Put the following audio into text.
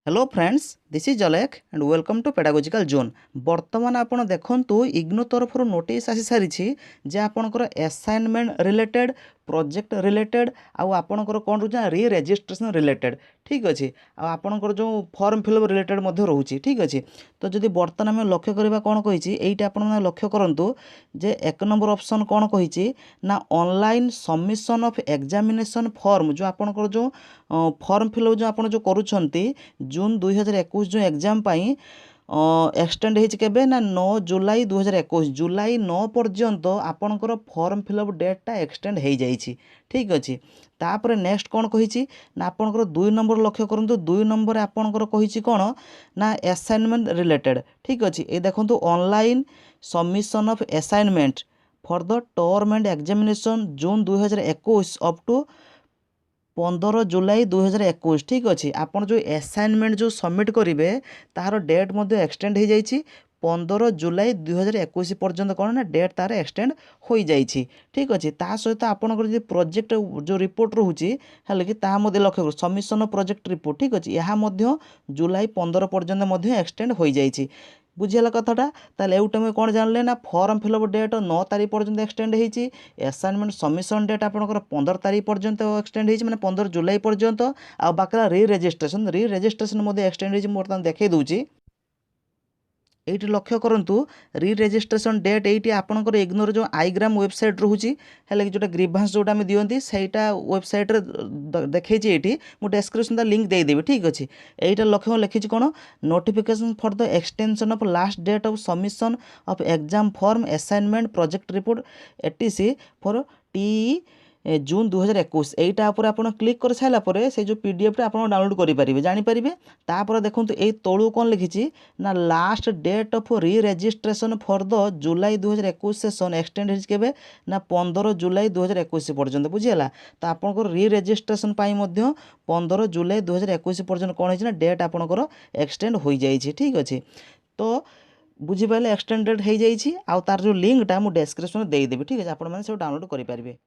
Hello friends, this is Alekh and welcome to pedagogical zone. बर्तमान आपण देखंतु इग्नू तरफ नोटिस आसी सारी जे आपणकर असाइनमेंट रिलेटेड प्रोजेक्ट रिलेटेड आउ आपणकर कौन रोचे री रेजिस्ट्रेशन रिलेटेड। ठीक अच्छे आपणकर जो फॉर्म फिलअप रिलेटेड मध्य रोचे। ठीक अच्छे तो जदि बर्तमान आम लक्ष्य करवा कौन कही ये आप लक्ष्य करूँ जे एक नंबर ऑप्शन कौन कही ना online submission of examination form जो आपणकर जो फॉर्म फिलअप जो आप जो करुँच जून 2021 जो एग्जाम पाई एक्सटेंड होबे ना 9 जुलाई 2021 जुलाई 9 पर्यंत आपणकर फॉर्म फिलअप डेटा एक्सटेंड हो जाइए। ठीक अच्छे तापर नेक्स्ट कौन कही ना आपणकर 2 नंबर लक्ष्य करूँ 2 नंबर आपणकर कही कौन ना असाइनमेंट रिलेटेड। ठीक अच्छे ये देखो online submission of assignment for the term end examination June 2021 up to 15 July 2021। ठीक अच्छे आपड़ जो असाइनमेंट जो सबमिट करेंगे तार डेट मध्य एक्सटेंड हो जाइए 15 जुलाई 2021 पर्यंत कौन ना डेट तार एक्सटेंड हो जाइए। ठीक अच्छे ता सहित आपंकर जो प्रोजेक्ट जो रिपोर्ट रोचे है कि लक्ष्य कर सबमिशन प्रोजेक्ट रिपोर्ट। ठीक अच्छे यह जुलाई 15 पर्यंत एक्सटेंड हो जाइए। बुझीगला कथाटा ताले एउटा में कौन जानले ना फॉर्म फिलअप डेट 9 तारीख पर्यंत एक्सटेंड होती असाइनमेंट सबमिशन डेट आपंकर 15 तारीख पर्यंत एक्सटेंड होती मैंने 15 जुलाई पर्यंत आ बाकी री रेजिस्ट्रेशन एक्सटेंड होती बर्तमान देखई दूची ये लक्ष्य करूँ री रेजिस्ट्रेशन डेट ये आपंकर इग्नोर जो आईग्राम वेबसाइट रोचे है जो ग्रीभांस जोटा आम दिखती सहीटा वेबसाइट देखी ये मुझे डेस्क्रिप्शन लिंक देदेवी। ठीक अच्छे यहीटा लक्ष्य लिखी कौन notification for the extension of last date of submission of exam form assignment project report ETC for the June 2021 यहीटा आप क्लिक कर सारापर से जो पीडीएफ आप डाउनलोड करेंगे जानीपारे। तापर देखो ये तलू कौन लिखी ना last date of re registration for the July 2021 session extend होबे ना 15 जुलाई 2021 पर्यंत। बुझीगला तो आपंकर री रेजिस्ट्रेशन 15 जुलाई 2021 पर्यंत कौन होना डेट आपंकर एक्सटेंड हो जाइए। ठीक अच्छे तो बुझीपारे एक्सटेंडेड हो जाइए आउ तार जो लिंकटा मुझे डेस्क्रिप्शन देदेवी। ठीक है आप डाउनलोड करेंगे।